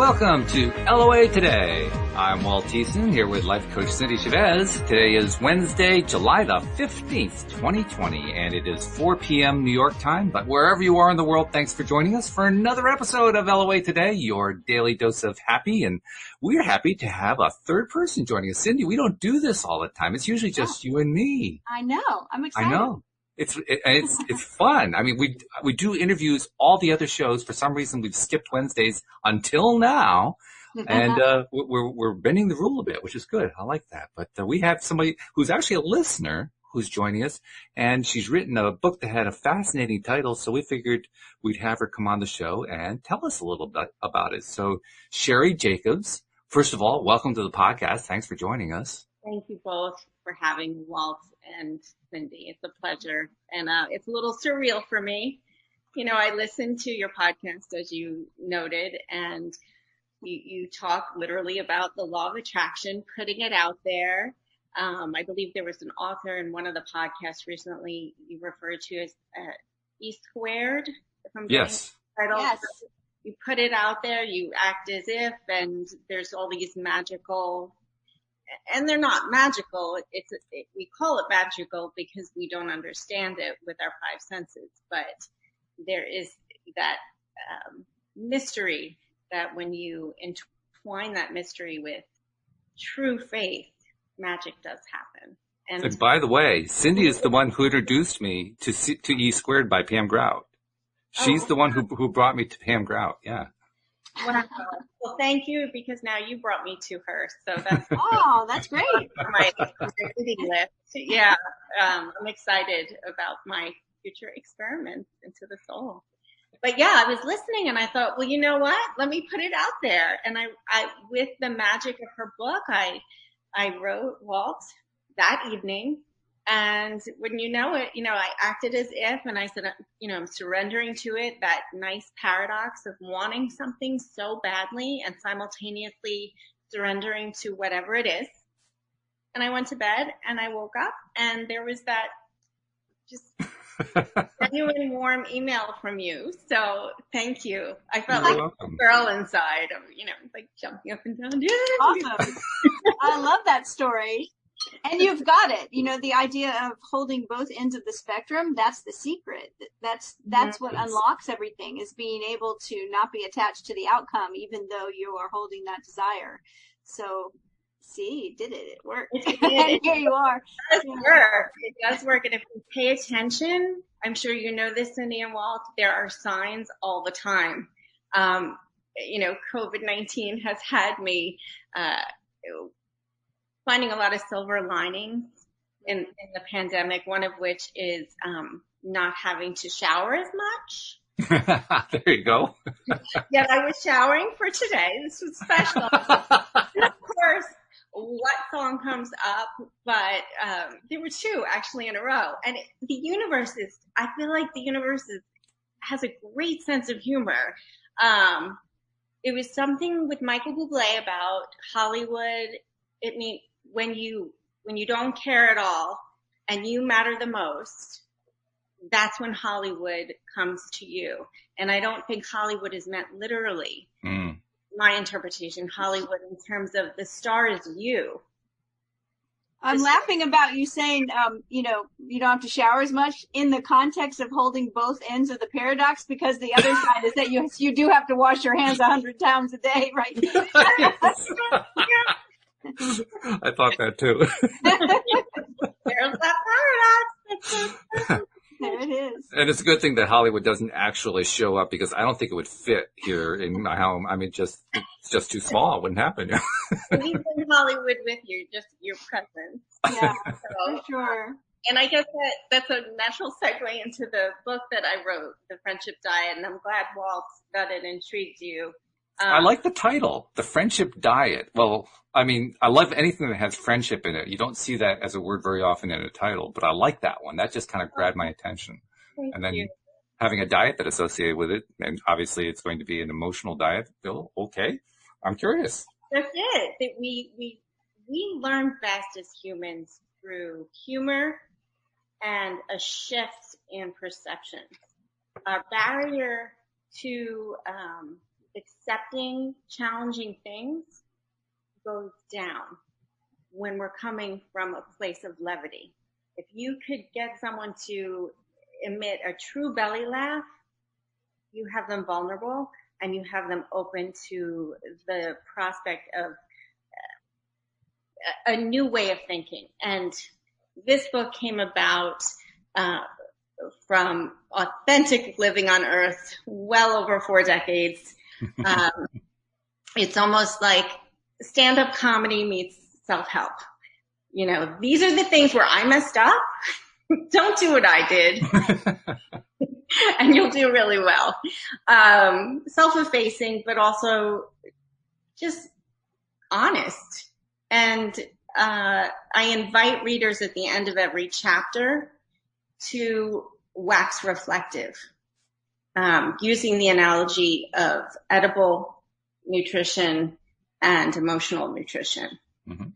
Welcome to LOA Today. I'm Walt Thiessen here with life coach Cindy Chavez. Today is Wednesday, July the 15th, 2020, and it is 4 p.m. New York time. But wherever you are in the world, thanks for joining us for another episode of LOA Today, your daily dose of happy. And we're happy to have a third person joining us. Cindy, we don't do this all the time. It's usually just you and me. I know. I'm excited. I know. It's fun. I mean, we do interviews all the other shows. For some reason, we've skipped Wednesdays until now, and we're bending the rule a bit, which is good. I like that. But we have somebody who's actually a listener who's joining us, and she's written a book that had a fascinating title. So we figured we'd have her come on the show and tell us a little bit about it. So Sheri Jacobs, first of all, welcome to the podcast. Thanks for joining us. Thank you both for having me, Walt and Cindy. It's a pleasure. And it's a little surreal for me. You know, I listened to your podcast, as you noted, and you talk literally about the law of attraction, putting it out there. I believe there was an author in one of the podcasts recently you referred to as E squared, if I'm getting Yes. the title. Yes. You put it out there, you act as if, and there's all these magical, and they're not magical. We call it magical because we don't understand it with our five senses, but there is that mystery that when you entwine that mystery with true faith, magic does happen. And by the way, Cindy is the one who introduced me to E squared by Pam Grout. She's the one who brought me to Pam Grout. Yeah. Wow. Well, thank you, because now you brought me to her. So that's that's great. my reading list. Yeah, I'm excited about my future experiments into the soul. But yeah, I was listening and I thought, well, you know what? Let me put it out there. And I with the magic of her book, I wrote Walt that evening. And when you know it, I acted as if, and I said, I'm surrendering to it, that nice paradox of wanting something so badly and simultaneously surrendering to whatever it is. And I went to bed and I woke up and there was that just genuine warm email from you. So thank you. I felt like a girl inside, like jumping up and down. Awesome. I love that story. And you've got it. The idea of holding both ends of the spectrum, that's the secret. That's what unlocks everything, is being able to not be attached to the outcome, even though you are holding that desire. So, see, you did it. It worked. And here you are. It does work. It does work. And if we pay attention, I'm sure you know this, Cindy and Walt, there are signs all the time. COVID-19 has had me finding a lot of silver linings in the pandemic, one of which is not having to shower as much. There you go. Yet I was showering for today. This was special. And of course, what song comes up? But there were two actually in a row. And I feel like the universe has a great sense of humor. It was something with Michael Bublé about Hollywood. It means when you don't care at all and you matter the most, that's when Hollywood comes to you. And I don't think Hollywood is meant literally. My interpretation, Hollywood in terms of the star is you. I'm laughing about you saying, you don't have to shower as much in the context of holding both ends of the paradox, because the other side is that you do have to wash your hands 100 times a day, right? I thought that too. There's that paradox. There it is. And it's a good thing that Hollywood doesn't actually show up, because I don't think it would fit here in my home. I mean, it's just too small. It wouldn't happen. We bring Hollywood with you, just your presence. Yeah, for sure. And I guess that's a natural segue into the book that I wrote, The Friendship Diet. And I'm glad, Walt, that it intrigued you. I like the title, The Friendship Diet. Well, I mean, I love anything that has friendship in it. You don't see that as a word very often in a title, but I like that one. That just kind of grabbed my attention. Thank you. Having a diet that associated with it, and obviously it's going to be an emotional diet. Bill, okay. I'm curious. That's it. That we learn best as humans through humor and a shift in perception. Our barrier to accepting challenging things goes down when we're coming from a place of levity. If you could get someone to emit a true belly laugh, you have them vulnerable and you have them open to the prospect of a new way of thinking. And this book came about from authentic living on earth well over 4 decades. It's almost like stand-up comedy meets self-help. You know, these are the things where I messed up. Don't do what I did. And you'll do really well. Self-effacing, but also just honest. And I invite readers at the end of every chapter to wax reflective, using the analogy of edible nutrition and emotional nutrition. Mm-hmm.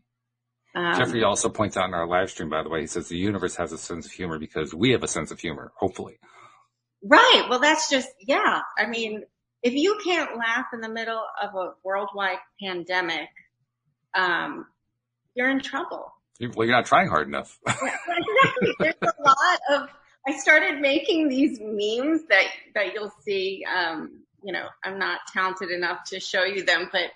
Jeffrey also points out in our live stream, by the way, he says the universe has a sense of humor because we have a sense of humor, hopefully. Right. Well, that's just, yeah. I mean, if you can't laugh in the middle of a worldwide pandemic, you're in trouble. Well, you're not trying hard enough. Yeah, exactly. There's a lot of, I started making these memes that you'll see, you know, I'm not talented enough to show you them, but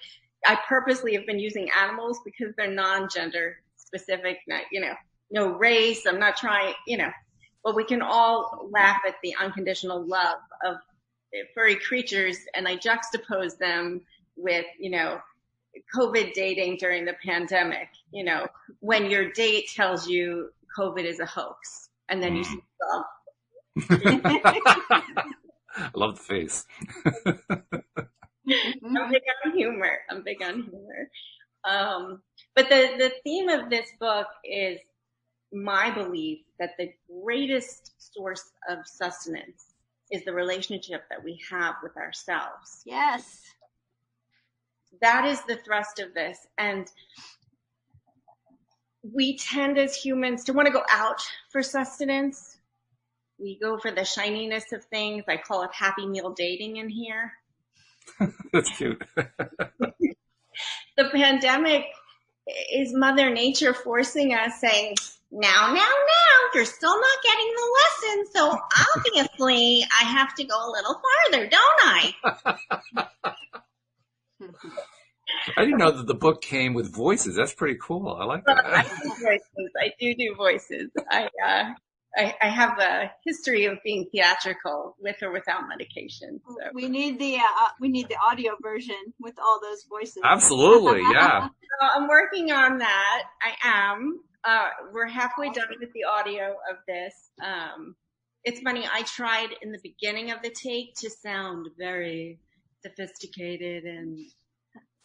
I purposely have been using animals because they're non-gender specific, not, you know, no race. I'm not trying, you know, but we can all laugh at the unconditional love of furry creatures, and I juxtapose them with, you know, COVID dating during the pandemic, you know, when your date tells you COVID is a hoax, and then you see dog. I love the face. I'm big on humor. But the theme of this book is my belief that the greatest source of sustenance is the relationship that we have with ourselves. Yes. That is the thrust of this. And we tend as humans to want to go out for sustenance. We go for the shininess of things. I call it happy meal dating in here. That's cute. The pandemic is Mother Nature forcing us, saying, now, you're still not getting the lesson, so obviously I have to go a little farther, don't I? I didn't know that the book came with voices. That's pretty cool. I like that. I do voices. I do voices. I have a history of being theatrical with or without medication. So. We need the audio version with all those voices. Absolutely, yeah. I'm working on that. I am. We're halfway done with the audio of this. It's funny. I tried in the beginning of the take to sound very sophisticated, and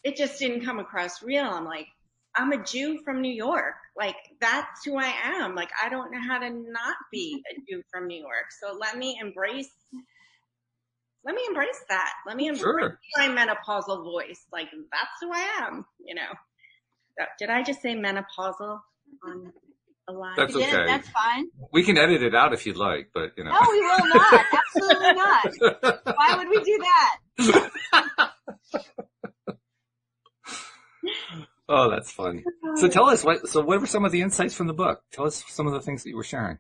it just didn't come across real. I'm like, I'm a Jew from New York. Like, that's who I am. Like, I don't know how to not be a Jew from New York. So let me embrace that. Let me embrace my menopausal voice. Like, that's who I am, you know. Did I just say menopausal on a line? That's okay. Yeah, that's fine. We can edit it out if you'd like, but, you know. No, we will not. Absolutely not. Why would we do that? Oh, that's funny. So tell us, what were some of the insights from the book? Tell us some of the things that you were sharing.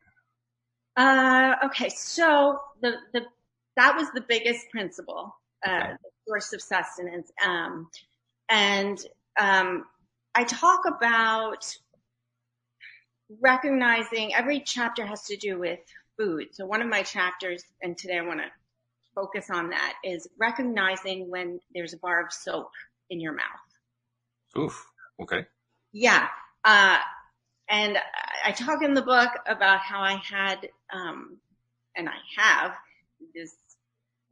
Okay, so that was the biggest principle, the source of sustenance. I talk about recognizing every chapter has to do with food. So one of my chapters, and today I want to focus on that, is recognizing when there's a bar of soap in your mouth. Oof. Okay. Yeah. And I talk in the book about how I had, and I have, this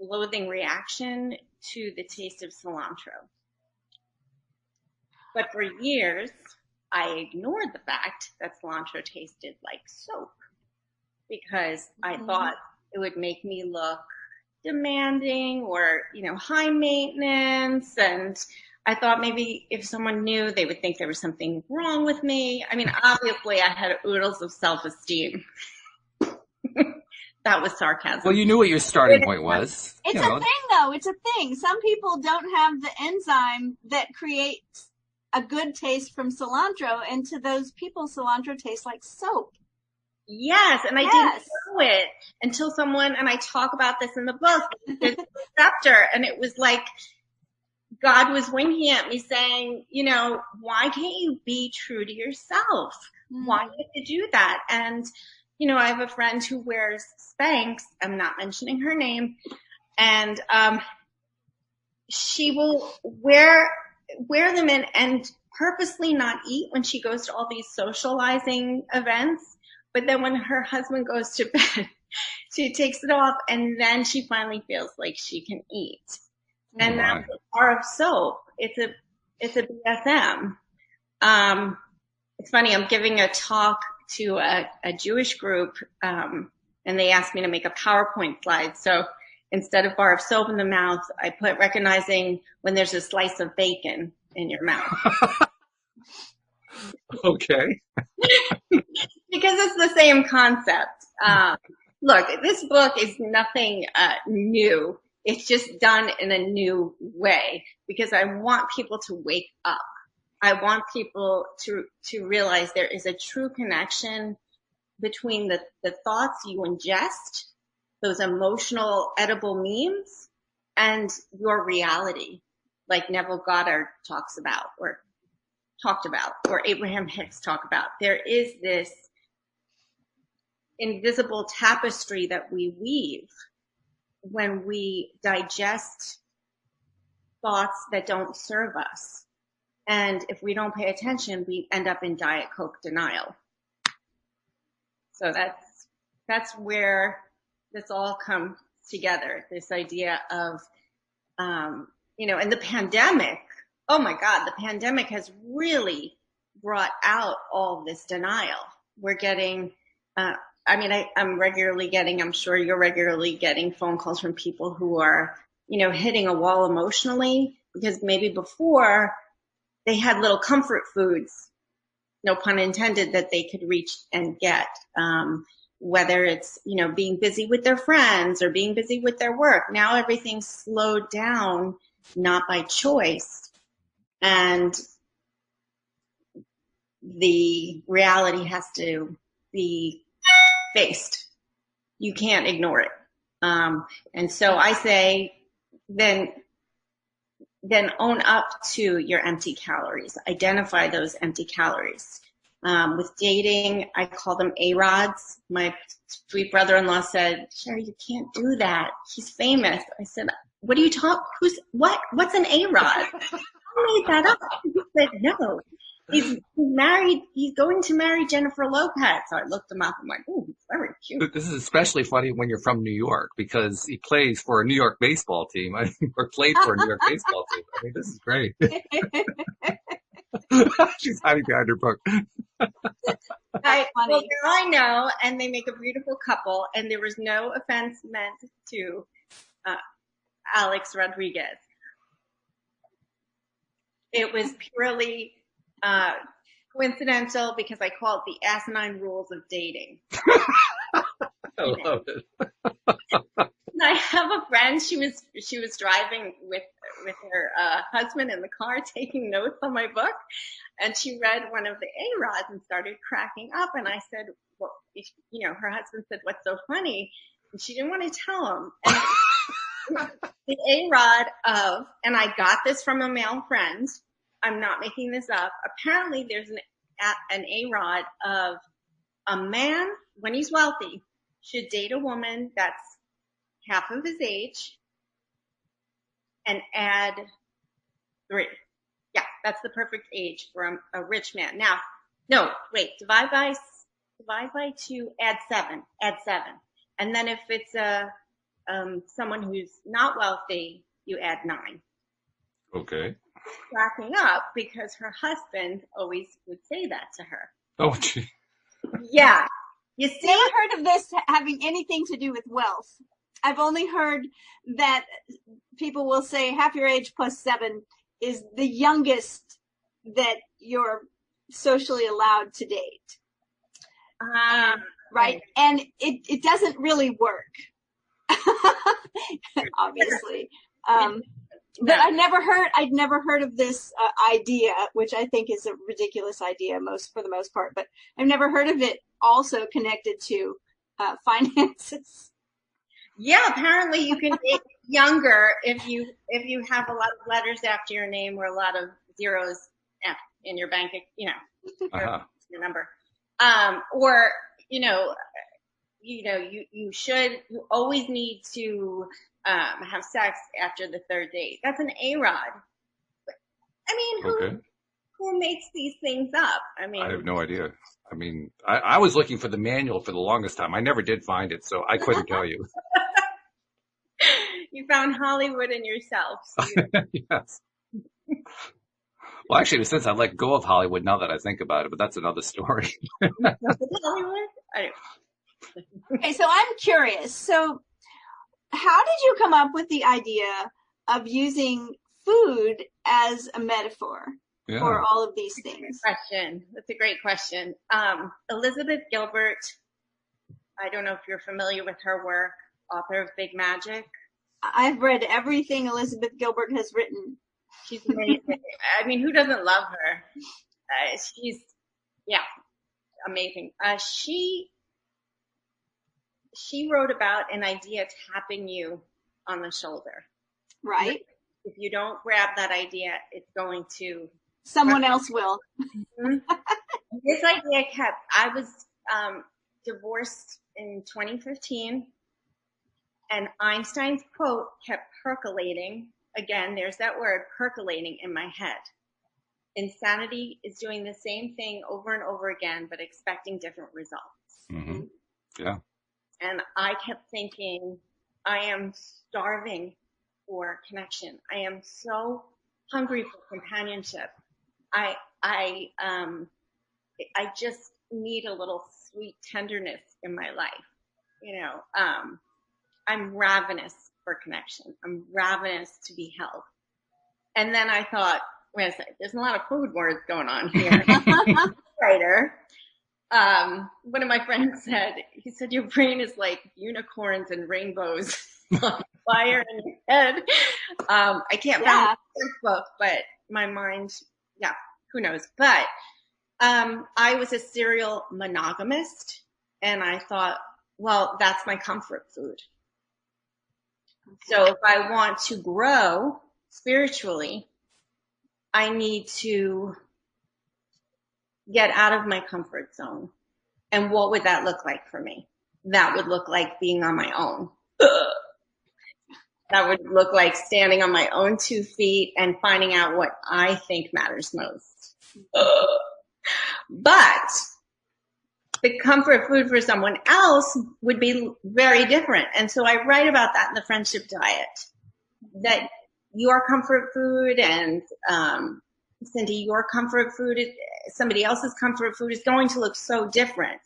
loathing reaction to the taste of cilantro. But for years, I ignored the fact that cilantro tasted like soap because I thought it would make me look demanding or, you know, high maintenance. And I thought maybe if someone knew, they would think there was something wrong with me. I mean, obviously I had oodles of self-esteem. That was sarcasm. Well, you knew what your starting point was. It's a thing, though. It's a thing. Some people don't have the enzyme that creates a good taste from cilantro, and to those people, cilantro tastes like soap. Yes, and I didn't know it until someone, and I talk about this in the book, the chapter, and it was like God was winking at me saying, you know, why can't you be true to yourself? Why do you have to do that? And, you know, I have a friend who wears Spanx. I'm not mentioning her name. And she will wear them and purposely not eat when she goes to all these socializing events. But then when her husband goes to bed, she takes it off, and then she finally feels like she can eat. And that's a bar of soap. It's a BSM. It's funny. I'm giving a talk to a Jewish group, and they asked me to make a PowerPoint slide. So instead of bar of soap in the mouth, I put recognizing when there's a slice of bacon in your mouth. Okay. Because it's the same concept. Look, this book is nothing new. It's just done in a new way because I want people to wake up. I want people to realize there is a true connection between the thoughts you ingest, those emotional edible memes, and your reality, like Neville Goddard talked about, or Abraham Hicks talked about. There is this invisible tapestry that we weave when we digest thoughts that don't serve us. And if we don't pay attention, we end up in Diet Coke denial. So that's where this all comes together, this idea of, you know, and the pandemic, oh my God, the pandemic has really brought out all this denial. We're getting, I'm regularly getting, I'm sure you're regularly getting phone calls from people who are, you know, hitting a wall emotionally because maybe before they had little comfort foods, no pun intended, that they could reach and get, whether it's, you know, being busy with their friends or being busy with their work. Now everything's slowed down, not by choice. And the reality has to be faced. You can't ignore it. And so I say, then own up to your empty calories. Identify those empty calories. With dating, I call them A-rods. My sweet brother-in-law said, Sheri, you can't do that. He's famous. I said, what do you talk? What's an A-rod? I made that up. He said, no. He's married. He's going to marry Jennifer Lopez. So I looked him up. I'm like, oh, he's very cute. This is especially funny when you're from New York because he plays for a New York baseball team. Or played for a New York baseball team. I mean, this is great. She's hiding behind her book. Well, I know, and they make a beautiful couple, and there was no offense meant to Alex Rodriguez. It was purely coincidental because I call it the asinine rules of dating. I love it. And I have a friend. She was driving with her husband in the car, taking notes on my book, and she read one of the A-rods and started cracking up. And I said, "Well, you know," her husband said, "What's so funny?" And she didn't want to tell him. And the A-rod of, and I got this from a male friend. I'm not making this up. Apparently, there's an A-rod of a man when he's wealthy should date a woman that's half of his age and add 3. Yeah, that's the perfect age for a rich man. Now, no, wait, divide by 2, add 7. And then if it's someone who's not wealthy, you add 9. Okay. Cracking up because her husband always would say that to her. Oh, gee. Yeah. You see? Never heard of this having anything to do with wealth. I've only heard that people will say half your age plus 7 is the youngest that you're socially allowed to date. right? And it doesn't really work, obviously. But I'd never heard of this idea, which I think is a ridiculous idea for the most part. But I've never heard of it also connected to finances. Yeah, apparently you can get younger if you have a lot of letters after your name or a lot of zeros in your bank, your number. Or you always need to have sex after the third date. That's an A-Rod. I mean, who makes these things up? I mean, I have no idea. I mean, I was looking for the manual for the longest time. I never did find it, so I couldn't tell you. You found Hollywood in yourself. So yes. Well, actually, since I let go of Hollywood, now that I think about it, but that's another story. Hollywood? Okay, so I'm curious. So how did you come up with the idea of using food as a metaphor for all of these things? That's a great question. Elizabeth Gilbert, I don't know if you're familiar with her work, author of Big Magic. I've read everything Elizabeth Gilbert has written. She's amazing. I mean, who doesn't love her? She's amazing. She wrote about an idea tapping you on the shoulder. Right. If you don't grab that idea, it's going to... Someone else will. Mm-hmm. This idea I was divorced in 2015, and Einstein's quote kept percolating. Again, there's that word, percolating, in my head. Insanity is doing the same thing over and over again, but expecting different results. Mm-hmm. Yeah. And I kept thinking, I am starving for connection. I am so hungry for companionship. I just need a little sweet tenderness in my life. I'm ravenous for connection. I'm ravenous to be held. And then I thought, wait a second, there's a lot of food words going on here. Writer. One of my friends he said, your brain is like unicorns and rainbows on fire in your head. I can't find the book, but my mind, who knows? But I was a serial monogamist, and I thought, well, that's my comfort food. So if I want to grow spiritually, I need to get out of my comfort zone. And what would that look like for me? That would look like being on my own. That would look like standing on my own 2 feet and finding out what I think matters most. But the comfort food for someone else would be very different. And so I write about that in the Friendship Diet, that your comfort food and Cindy, your comfort food, somebody else's comfort food is going to look so different.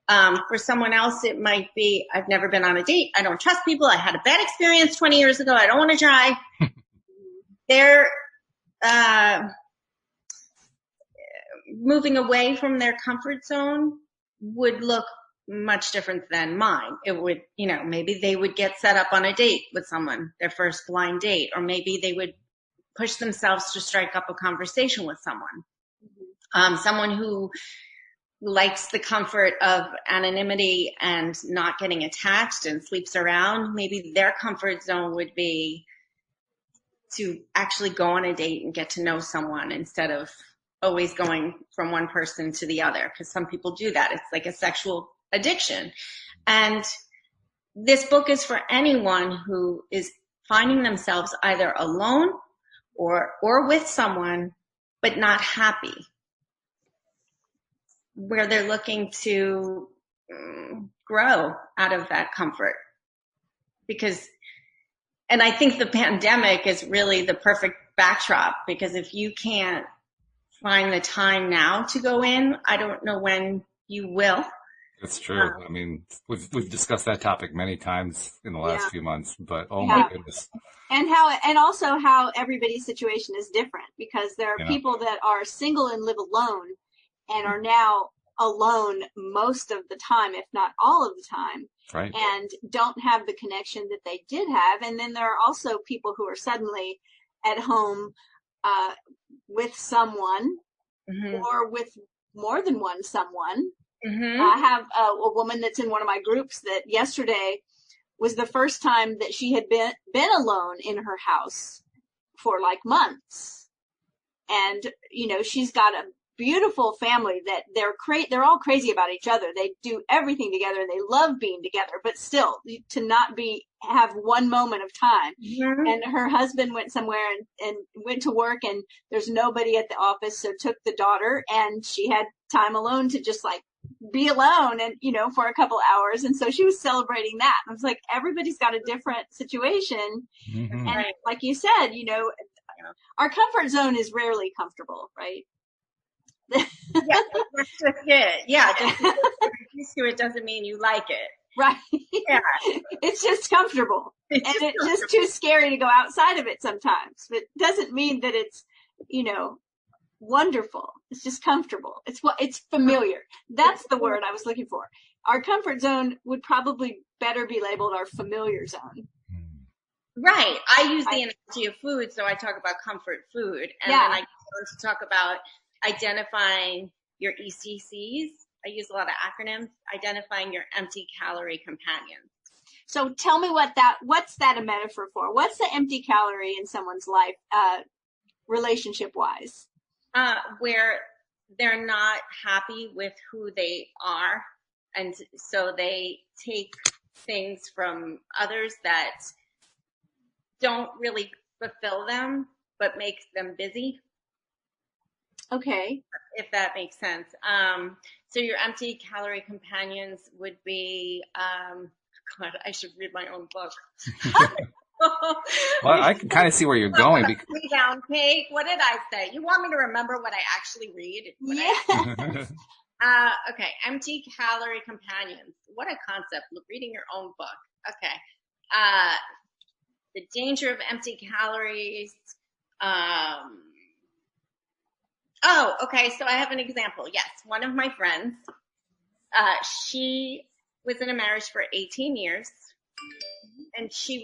For someone else, it might be, I've never been on a date. I don't trust people. I had a bad experience 20 years ago. I don't want to try. They're moving away from their comfort zone would look much different than mine. It would, maybe they would get set up on a date with someone, their first blind date, or maybe they would push themselves to strike up a conversation with someone. Someone who likes the comfort of anonymity and not getting attached and sleeps around, maybe their comfort zone would be to actually go on a date and get to know someone instead of always going from one person to the other, because some people do that. It's like a sexual addiction. And this book is for anyone who is finding themselves either alone or with someone, but not happy, where they're looking to grow out of that comfort. And I think the pandemic is really the perfect backdrop, because if you can't find the time now to go in, I don't know when you will. That's true. I mean, we've discussed that topic many times in the last few months, but my goodness. And also how everybody's situation is different, because there are people that are single and live alone and are now alone most of the time, if not all of the time, Right. and don't have the connection that they did have. And then there are also people who are suddenly at home with someone or with more than one someone. I have a woman that's in one of my groups that yesterday was the first time that she had been alone in her house for like months. And, you know, she's got a beautiful family that they're all crazy about each other. They do everything together and they love being together, but still to not have one moment of time. And her husband went somewhere and went to work, and there's nobody at the office. So took the daughter, and she had time alone to just like be alone and, you know, for a couple hours. And so she was celebrating that. I was like, everybody's got a different situation. Mm-hmm. And like you said, you know, our comfort zone is rarely comfortable, right? Yeah, that's just it. Yeah, just because you're used to it doesn't mean you like it. Right. Yeah. It's just comfortable. It's just too scary to go outside of it sometimes. But it doesn't mean that it's, you know, wonderful. It's just comfortable. It's familiar. That's the word I was looking for. Our comfort zone would probably better be labeled our familiar zone. Right. I use the analogy of food, so I talk about comfort food. And then I go on to talk about identifying your ECCs. I use a lot of acronyms, identifying your empty calorie companions. So tell me what's that a metaphor for? What's the empty calorie in someone's life, relationship-wise? Where they're not happy with who they are. And so they take things from others that don't really fulfill them, but makes them busy. Okay. If that makes sense. So your empty calorie companions would be, God, I should read my own book. Well, I can kind of see where you're going. Rebound cake. What did I say? You want me to remember what I actually read? Okay. Empty calorie companions. What a concept. Reading your own book. Okay. The danger of empty calories. Oh, okay. So I have an example. Yes. One of my friends, she was in a marriage for 18 years, and she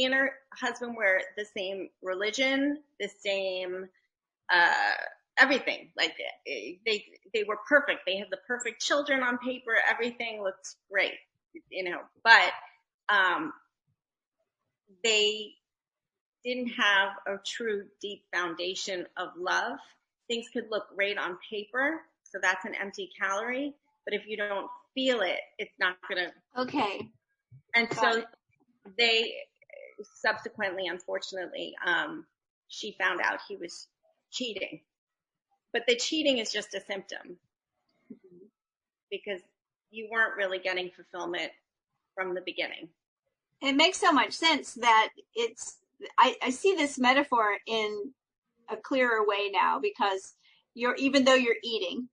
and her husband were the same religion, the same, everything. Like they were perfect. They had the perfect children on paper. Everything looked great, you know, but, they didn't have a true deep foundation of love. Things could look great on paper, so that's an empty calorie. But if you don't feel it, it's not gonna. Okay. And so they subsequently, unfortunately, she found out he was cheating. But the cheating is just a symptom because you weren't really getting fulfillment from the beginning. It makes so much sense that I see this metaphor in a clearer way now, because even though you're eating,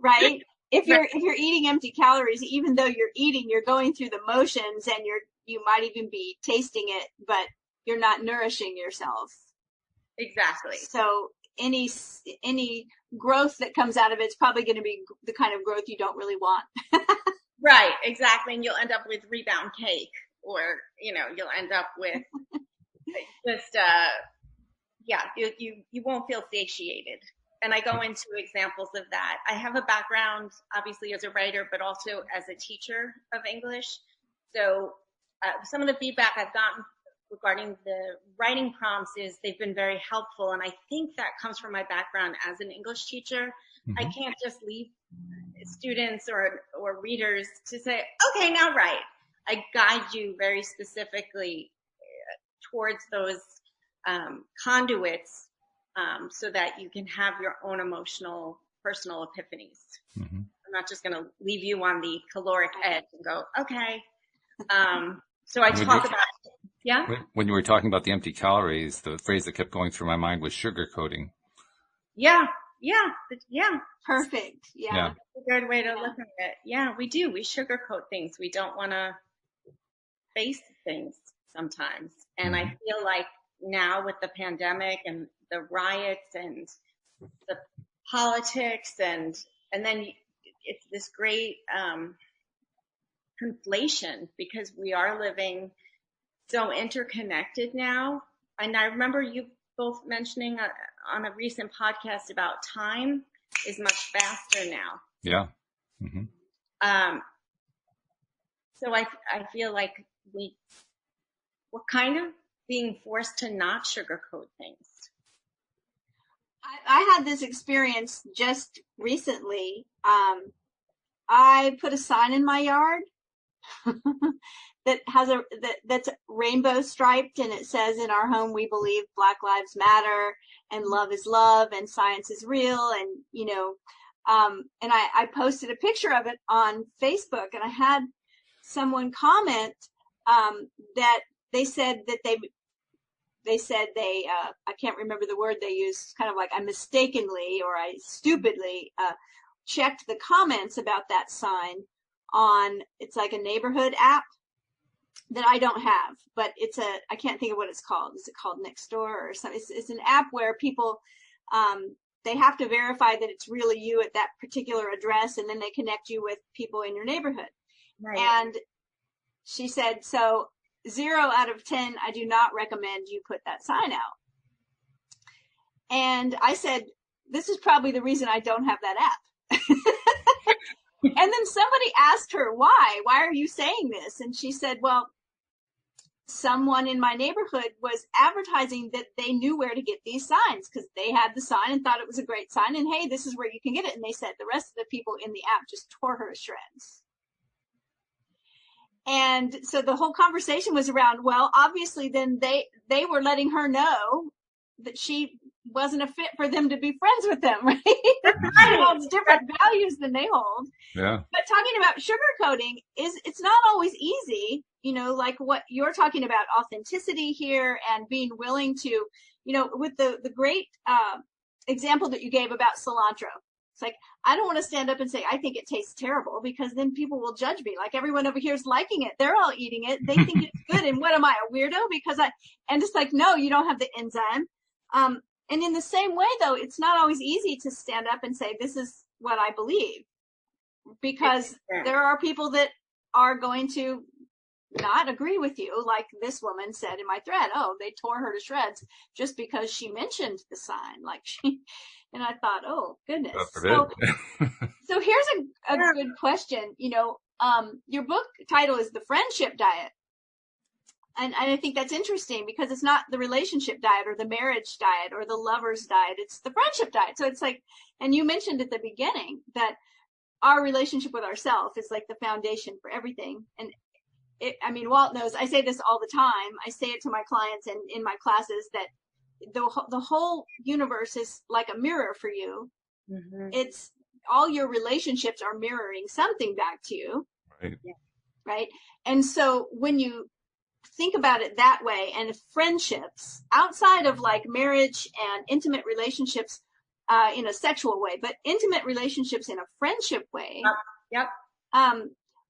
right? If you're eating empty calories, even though you're eating, you're going through the motions, and you might even be tasting it, but you're not nourishing yourself. Exactly. So any growth that comes out of it's probably going to be the kind of growth you don't really want. Right, exactly. And you'll end up with rebound cake, or, you know, you'll end up with just, you won't feel satiated. And I go into examples of that. I have a background, obviously, as a writer, but also as a teacher of English. So some of the feedback I've gotten regarding the writing prompts is they've been very helpful. And I think that comes from my background as an English teacher. Mm-hmm. I can't just leave students or readers to say, okay, now write. I guide you very specifically towards those conduits so that you can have your own emotional, personal epiphanies. Mm-hmm. I'm not just going to leave you on the caloric edge and go, okay. So I talk about, yeah? When you were talking about the empty calories, the phrase that kept going through my mind was sugarcoating. Yeah. Perfect. Yeah. That's a good way to look at it. Yeah, we do. We sugarcoat things. We don't want to face things sometimes. And I feel like now with the pandemic and the riots and the politics and then it's this great conflation because we are living so interconnected now. And I remember you both mentioning on a recent podcast about time is much faster now. Yeah. Mm-hmm. So I feel like we're kind of being forced to not sugarcoat things. I had this experience just recently. I put a sign in my yard that has that's rainbow striped, and it says, "In our home, we believe Black Lives Matter, and love is love, and science is real." And and I posted a picture of it on Facebook, and I had someone comment that they said that they I can't remember the word they used, kind of like I mistakenly or I stupidly checked the comments about that sign on, it's like a neighborhood app that I don't have, but I can't think of what it's called. Is it called Nextdoor or something? It's an app where people, they have to verify that it's really you at that particular address, and then they connect you with people in your neighborhood. Right. And she said, so 0 out of 10, I do not recommend you put that sign out. And I said, this is probably the reason I don't have that app. And then somebody asked her, why are you saying this? And she said, well, someone in my neighborhood was advertising that they knew where to get these signs because they had the sign and thought it was a great sign. And hey, this is where you can get it. And they said the rest of the people in the app just tore her to shreds. And so the whole conversation was around, well, obviously then they were letting her know that she wasn't a fit for them to be friends with them, right? She holds different values than they hold. Yeah. But talking about sugarcoating it's not always easy, like what you're talking about, authenticity here and being willing to, with the great example that you gave about cilantro. It's like, I don't want to stand up and say, I think it tastes terrible, because then people will judge me. Like everyone over here is liking it. They're all eating it. They think it's good. And what am I, a weirdo? And it's like, no, you don't have the enzyme. And in the same way, though, it's not always easy to stand up and say, this is what I believe, because there are people that are going to not agree with you. Like this woman said in my thread, oh, they tore her to shreds just because she mentioned the sign. And I thought, oh, goodness. So here's a good question. Your book title is The Friendship Diet. And I think that's interesting because it's not the relationship diet or the marriage diet or the lover's diet. It's the friendship diet. So it's like, and you mentioned at the beginning that our relationship with ourselves is like the foundation for everything. And Walt knows, I say this all the time. I say it to my clients and in my classes that the whole universe is like a mirror for you. Mm-hmm. It's all your relationships are mirroring something back to you. Right. Right. And so when you think about it that way, and friendships outside of like marriage and intimate relationships in a sexual way, but intimate relationships in a friendship way. Yep.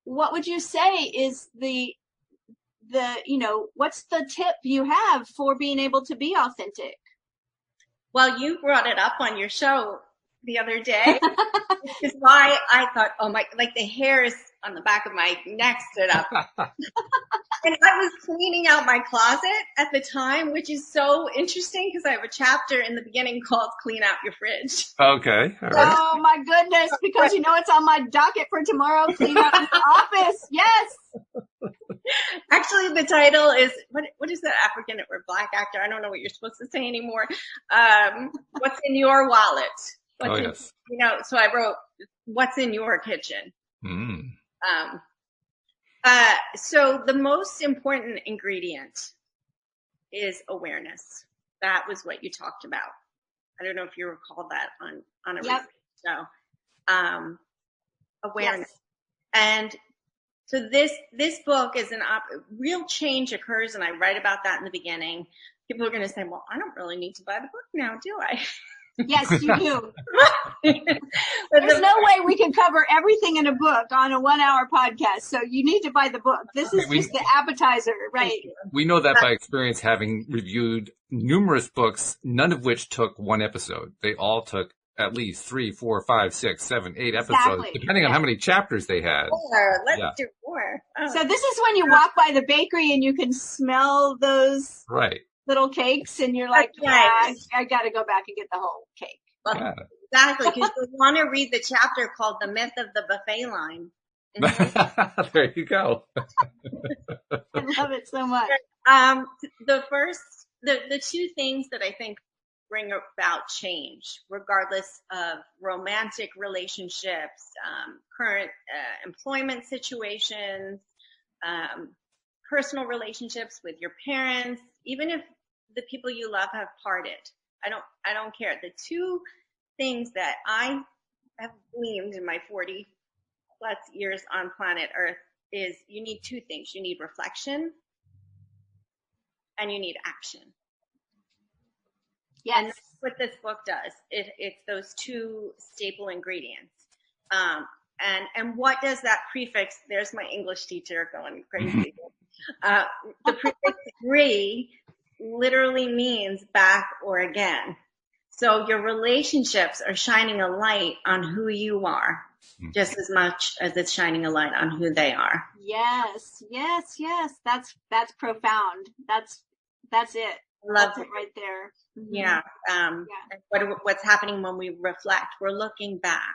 What would you say is the what's the tip you have for being able to be authentic? Well, you brought it up on your show the other day, which is why I thought, oh my, like the hairs on the back of my neck stood up. And I was cleaning out my closet at the time, which is so interesting because I have a chapter in the beginning called Clean Out Your Fridge. Okay. All right. Oh my goodness, because it's on my docket for tomorrow, Clean Out Your Office. Yes. Actually, the title is, what is that African or Black actor? I don't know what you're supposed to say anymore. What's in your wallet? Yes. So I wrote, what's in your kitchen? Mm. So the most important ingredient is awareness. That was what you talked about. I don't know if you recall that on a recent show. Awareness. Yes. And so this book is real change occurs, and I write about that in the beginning. People are going to say, well, I don't really need to buy the book now, do I? Yes, you do. There's no way we can cover everything in a book on a 1-hour podcast. So you need to buy the book. This is just the appetizer, right? We know that by experience, having reviewed numerous books, none of which took one episode. They all took at least 3, 4, 5, 6, 7, 8 episodes, Exactly. depending on how many chapters they had. More. Let's Yeah. do more. Oh. So this is when you walk by the bakery and you can smell those Right. little cakes, and you're like, That's right. yeah, I got to go back and get the whole cake. Well, Yeah. exactly, because you want to read the chapter called "The Myth of the Buffet Line." There you go. I love it so much. The two things that I think bring about change, regardless of romantic relationships, current employment situations, personal relationships with your parents, even if the people you love have parted. I don't care. The two things that I have gleaned in my 40 plus years on planet Earth is you need two things. You need reflection and you need action. Yes. And that's what this book does. It's those two staple ingredients. And what does that prefix? There's my English teacher going crazy. The prefix "re" literally means back or again. So your relationships are shining a light on who you are, just as much as it's shining a light on who they are. Yes. That's profound. That's it. That's it right there. Mm-hmm. Yeah. What's happening when we reflect? We're looking back.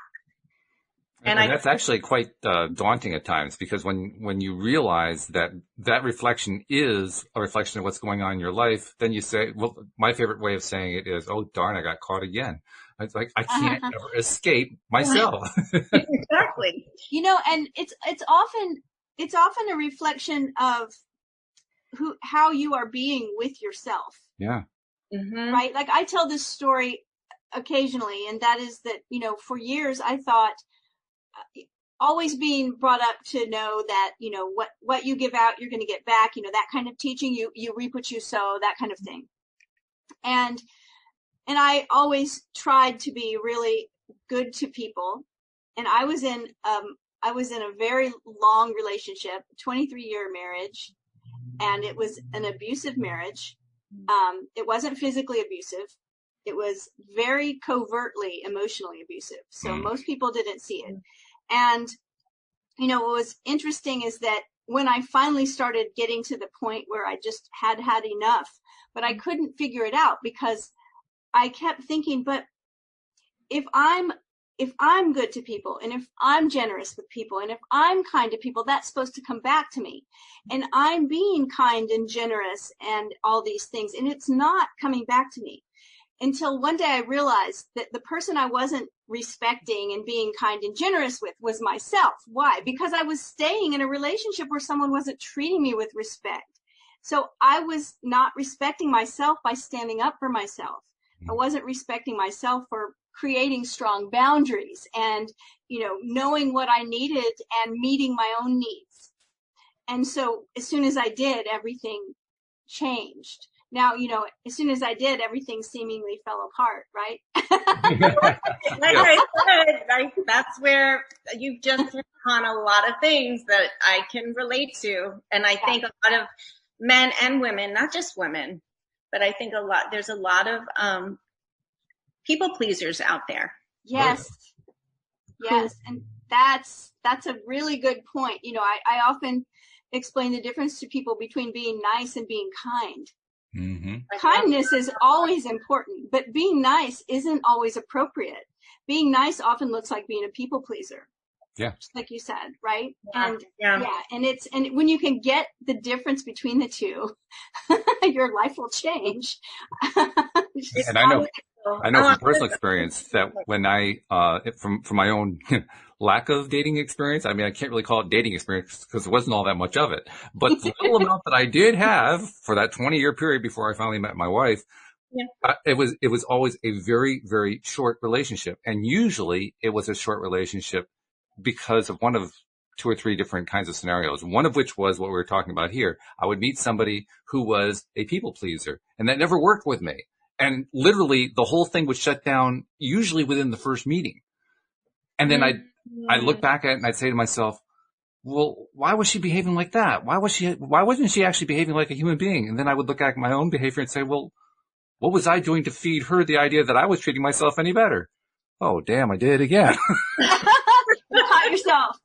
And that's actually quite daunting at times, because when you realize that reflection is a reflection of what's going on in your life, then you say, well, my favorite way of saying it is, oh, darn, I got caught again. It's like, I can't ever escape myself. Exactly. And it's often a reflection of how you are being with yourself. Yeah. Mm-hmm. Right? Like I tell this story occasionally, and that is that, for years I thought, always being brought up to know that, what you give out, you're going to get back, that kind of teaching, you reap what you sow, that kind of thing. And I always tried to be really good to people. And I was in a very long relationship, 23-year marriage, and it was an abusive marriage. It wasn't physically abusive. It was very covertly emotionally abusive. So most people didn't see it. And, what was interesting is that when I finally started getting to the point where I just had enough, but I couldn't figure it out, because I kept thinking, but if I'm good to people, and if I'm generous with people, and if I'm kind to people, that's supposed to come back to me. And I'm being kind and generous and all these things, and it's not coming back to me. Until one day I realized that the person I wasn't respecting and being kind and generous with was myself. Why? Because I was staying in a relationship where someone wasn't treating me with respect. So I was not respecting myself by standing up for myself. I wasn't respecting myself for creating strong boundaries and, knowing what I needed and meeting my own needs. And so as soon as I did, everything changed. Now, as soon as I did, everything seemingly fell apart, right? Like I said, that's where you've just hit on a lot of things that I can relate to. And I think a lot of men and women, not just women, but I think there's a lot of people pleasers out there. Yes. Yes. And that's a really good point. I often explain the difference to people between being nice and being kind. Mm-hmm. Kindness is always important, but being nice isn't always appropriate. Being nice often looks like being a people pleaser. Yeah. Just like you said, right? Yeah. And when you can get the difference between the two, your life will change. And I know from personal experience that when from my own lack of dating experience, I mean, I can't really call it dating experience because there wasn't all that much of it, but the little amount that I did have for that 20-year period before I finally met my wife, it was always a very, very short relationship. And usually it was a short relationship because of one of 2 or 3 different kinds of scenarios. One of which was what we were talking about here. I would meet somebody who was a people pleaser, and that never worked with me. And literally the whole thing would shut down usually within the first meeting. And then I'd look back at it and I'd say to myself, well, why was she behaving like that? Why wasn't she actually behaving like a human being? And then I would look at my own behavior and say, well, what was I doing to feed her the idea that I was treating myself any better? oh, damn, I did it again. You caught yourself.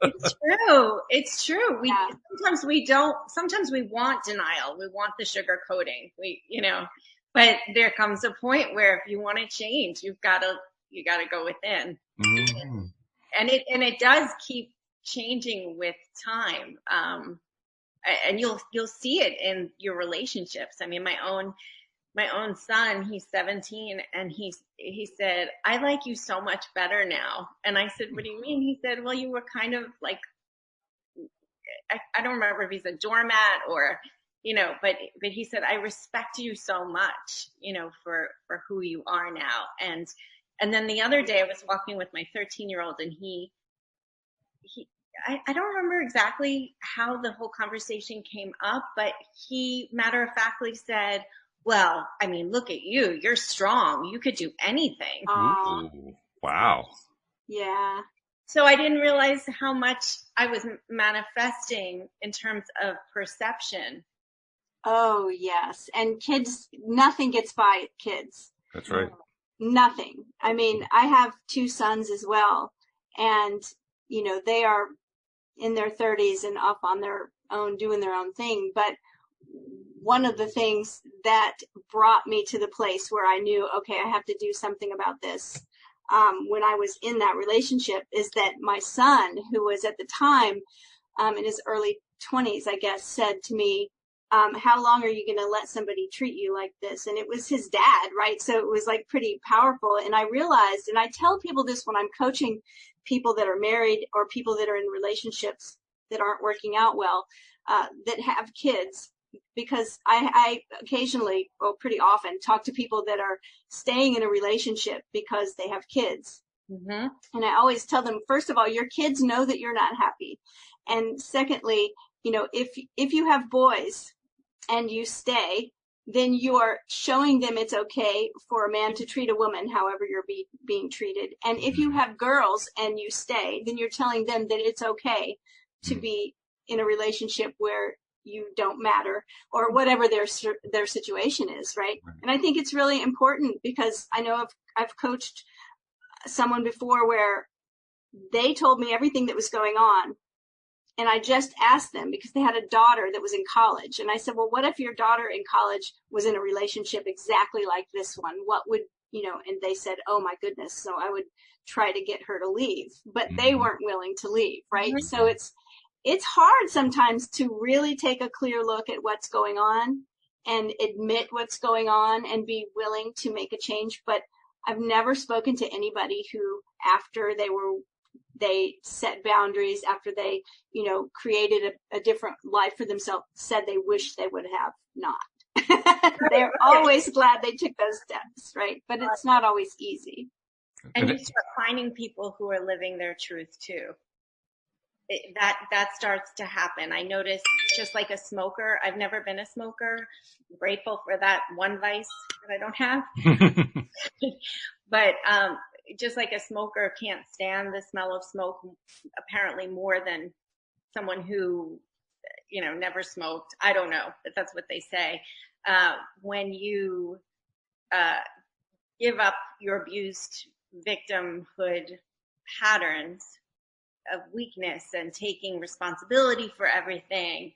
It's true. It's true. Yeah. Sometimes we want denial. We want the sugar coating. But there comes a point where if you want to change, you gotta go within. Mm-hmm. And it does keep changing with time. And you'll see it in your relationships. I mean, my own son, he's 17, and he said, I like you so much better now. And I said, what do you mean? He said, well, you were kind of like, I don't remember if he's a doormat or, but he said, I respect you so much, for who you are now. And then the other day I was walking with my 13-year-old, and I don't remember exactly how the whole conversation came up, but he matter-of-factly said, well, I mean, look at you. You're strong. You could do anything. Ooh, wow. Yeah. So I didn't realize how much I was manifesting in terms of perception. Oh, yes. And kids, nothing gets by kids. That's right. Nothing. I mean, I have 2 sons as well, and, they are in their 30s and up on their own, doing their own thing. But one of the things that brought me to the place where I knew, okay, I have to do something about this, when I was in that relationship, is that my son, who was at the time in his early 20s, I guess, said to me, how long are you going to let somebody treat you like this? And it was his dad, right? So it was like pretty powerful. And I realized, and I tell people this when I'm coaching people that are married or people that are in relationships that aren't working out well, that have kids, because I occasionally, well, pretty often, talk to people that are staying in a relationship because they have kids. Mm-hmm. And I always tell them, first of all, your kids know that you're not happy. And secondly, if you have boys and you stay, then you are showing them it's okay for a man to treat a woman however you're being treated. And if you have girls and you stay, then you're telling them that it's okay to be in a relationship where you don't matter, or whatever their situation is, right? And I think it's really important, because I know I've coached someone before where they told me everything that was going on, and I just asked them because they had a daughter that was in college, and I said, well, what if your daughter in college was in a relationship exactly like this one? What would, and they said, oh my goodness. So I would try to get her to leave, but they weren't willing to leave, right? Mm-hmm. So it's hard sometimes to really take a clear look at what's going on and admit what's going on and be willing to make a change. But I've never spoken to anybody who, after they set boundaries, after they, created a different life for themselves, said they wish they would have not. They're always glad they took those steps, right? But it's not always easy. And you start finding people who are living their truth too. That starts to happen. I noticed, just like a smoker, I've never been a smoker. I'm grateful for that one vice that I don't have. But just like a smoker can't stand the smell of smoke, apparently more than someone who, never smoked. I don't know, but that's what they say. When you give up your abused victimhood patterns of weakness and taking responsibility for everything,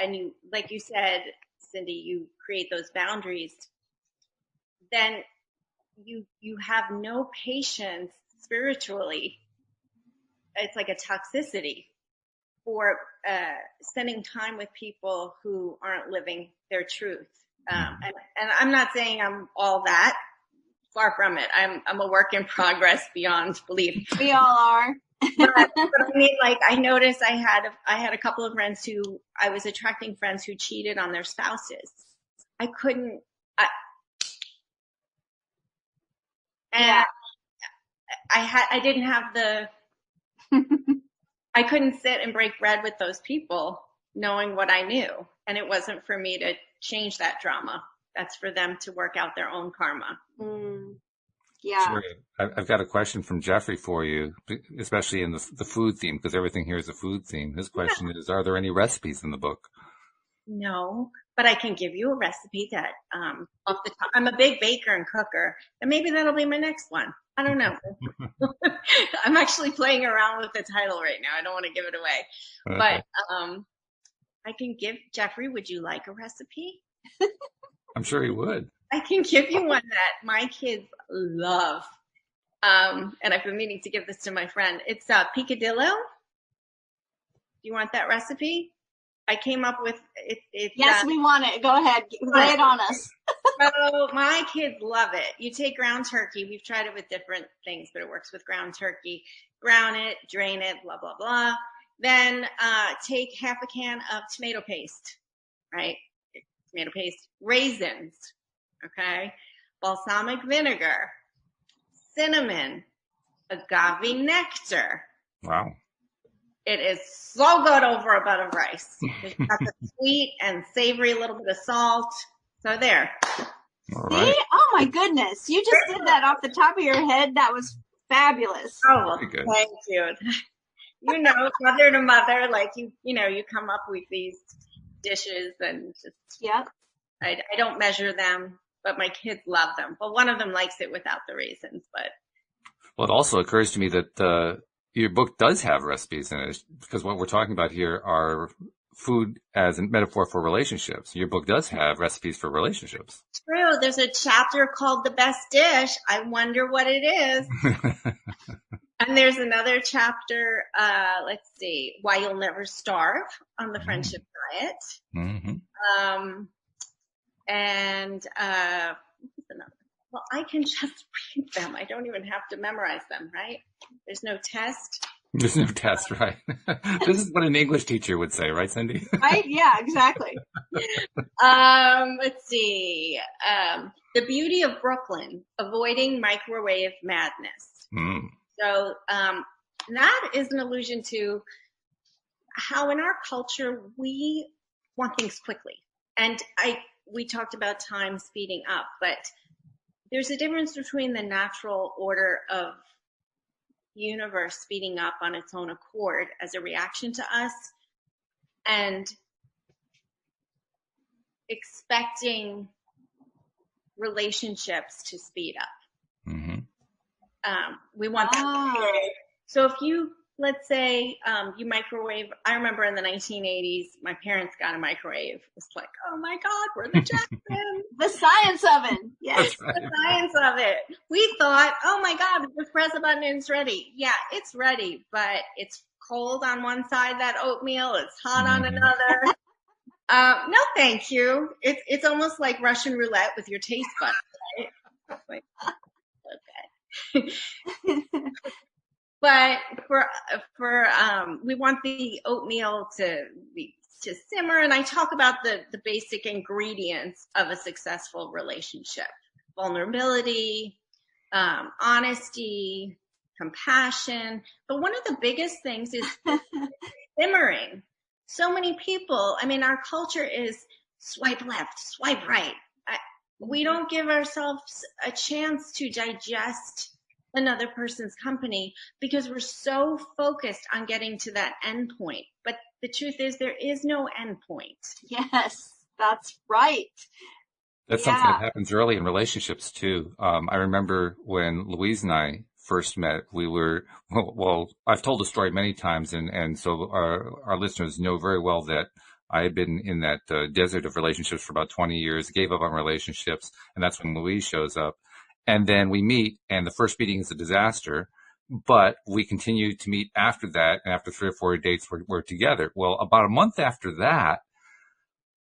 and you, like you said, Cindy, you create those boundaries, then you have no patience spiritually. It's like a toxicity for spending time with people who aren't living their truth. And I'm not saying I'm all that. Far from it. I'm a work in progress beyond belief. We all are. but I mean, like, I noticed I had a couple of friends who I was attracting friends who cheated on their spouses. I didn't have I couldn't sit and break bread with those people knowing what I knew. And it wasn't for me to change that drama. That's for them to work out their own karma. Yeah. Sure. I've got a question from Jeffrey for you, especially in the food theme, because everything here is a food theme. His question is, are there any recipes in the book? No, but I can give you a recipe that, off the top, I'm a big baker and cooker, and maybe that'll be my next one. I don't know. I'm actually playing around with the title right now. I don't want to give it away, but, I can give Jeffrey, would you like a recipe? I'm sure he would. I can give you one that my kids love. And I've been meaning to give this to my friend. It's Piccadillo. Do you want that recipe? I came up with it. Yes, we want it. Go ahead. Lay it on us. So my kids love it. You take ground turkey. We've tried it with different things, but it works with ground turkey. Brown it, drain it, blah, blah, blah. Then take half a can of tomato paste, right? Tomato paste, raisins, okay? Balsamic vinegar, cinnamon, agave nectar. Wow. It is so good over a bed of rice. It's got the sweet and savory, a little bit of salt. So there. All right. See? Oh my goodness. You just did that off the top of your head. That was fabulous. Oh, well, thank you. You know, mother to mother, like you know, you come up with these dishes and just, Yep. I don't measure them, but my kids love them. Well, one of them likes it without the raisins, but. Well, it also occurs to me that your book does have recipes in it, because what we're talking about here are food as a metaphor for relationships. Your book does have recipes for relationships. True. There's a chapter called The Best Dish. I wonder what it is. And there's another chapter, let's see, Why You'll Never Starve on the Friendship Diet. Mm-hmm. And what's another? Well, I can just read them. I don't even have to memorize them, right? There's no test. There's no test, right? This is what an English teacher would say, right, Cindy? Right? Yeah, exactly. Let's see. The Beauty of Brooklyn, Avoiding Microwave Madness. Mm. So that is an allusion to how in our culture we want things quickly. And we talked about time speeding up, but there's a difference between the natural order of the universe speeding up on its own accord as a reaction to us and expecting relationships to speed up. Mm-hmm. We want that. So if you, let's say, you microwave, I remember in the 1980s, my parents got a microwave. It's like, oh my God, we're the Jacksons. The science oven. Yes. Right. The science of it. We thought, oh my God, just press a button and it's ready. Yeah, it's ready, but it's cold on one side, that oatmeal, it's hot on another. No, thank you. It's almost like Russian roulette with your taste buds, right? Like, okay. But we want the oatmeal to simmer, and I talk about the basic ingredients of a successful relationship: vulnerability, honesty, compassion. But one of the biggest things is simmering. So many people, I mean, our culture is swipe left, swipe right. We don't give ourselves a chance to digest another person's company because we're so focused on getting to that end point. But the truth is there is no end point. Yes, that's right. That's something that happens early in relationships too. I remember when Louise and I first met, we were, well, I've told the story many times, and so our listeners know very well that I had been in that desert of relationships for about 20 years, gave up on relationships, and that's when Louise shows up. And then we meet, and the first meeting is a disaster, but we continue to meet after that, and after 3 or 4 dates, we're together. Well, about a month after that,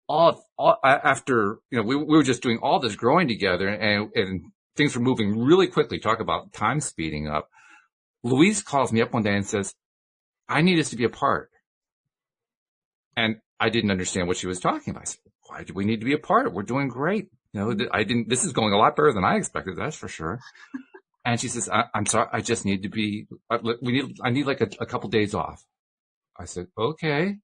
after, you know, we were just doing all this growing together, and things were moving really quickly. Talk about time speeding up. Louise calls me up one day and says, I need us to be apart. And I didn't understand what she was talking about. I said, why do we need to be apart? We're doing great. You know, this is going a lot better than I expected, that's for sure. And she says, I'm sorry, I just need to be, I need like a couple days off. I said, okay.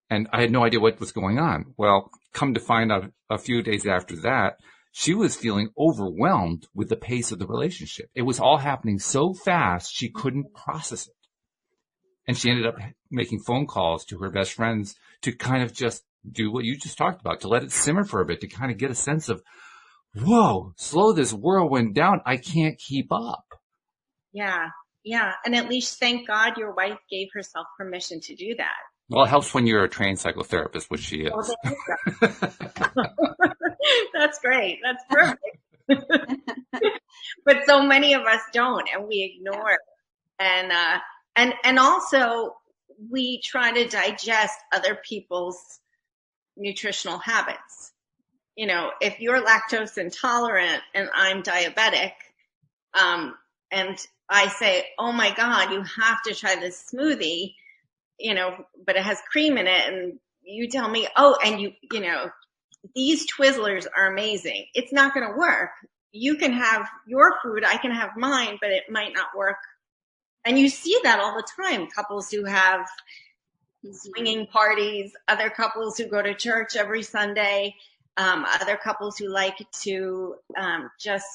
And I had no idea what was going on. Well, come to find out a few days after that, she was feeling overwhelmed with the pace of the relationship. It was all happening so fast, she couldn't process it. And she ended up making phone calls to her best friends to kind of just do what you just talked about, to let it simmer for a bit, to kind of get a sense of, whoa, slow this whirlwind down. I can't keep up. Yeah. Yeah. And at least thank God your wife gave herself permission to do that. Well, it helps when you're a trained psychotherapist, which she is. Oh, there you go. That's great. That's perfect. But so many of us don't, and we ignore it. And also we try to digest other people's nutritional habits. You know, if you're lactose intolerant and I'm diabetic, and I say, oh my God, you have to try this smoothie, you know, but it has cream in it, and you tell me, oh, and you know, these Twizzlers are amazing. It's not going to work. You can have your food, I can have mine, but it might not work. And you see that all the time. Couples who have swinging parties, other couples who go to church every Sunday, other couples who like to just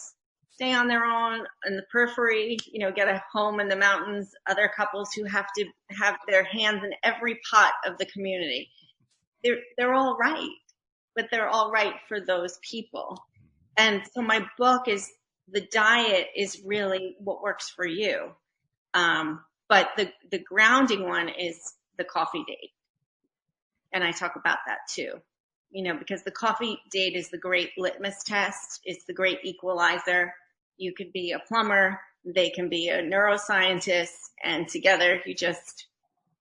stay on their own in the periphery, you know, get a home in the mountains, other couples who have to have their hands in every pot of the community. They're all right, but they're all right for those people. And so my book is, the diet is really what works for you. But the grounding one is the coffee date. And I talk about that too, you know, because the coffee date is the great litmus test. It's the great equalizer. You could be a plumber, they can be a neuroscientist, and together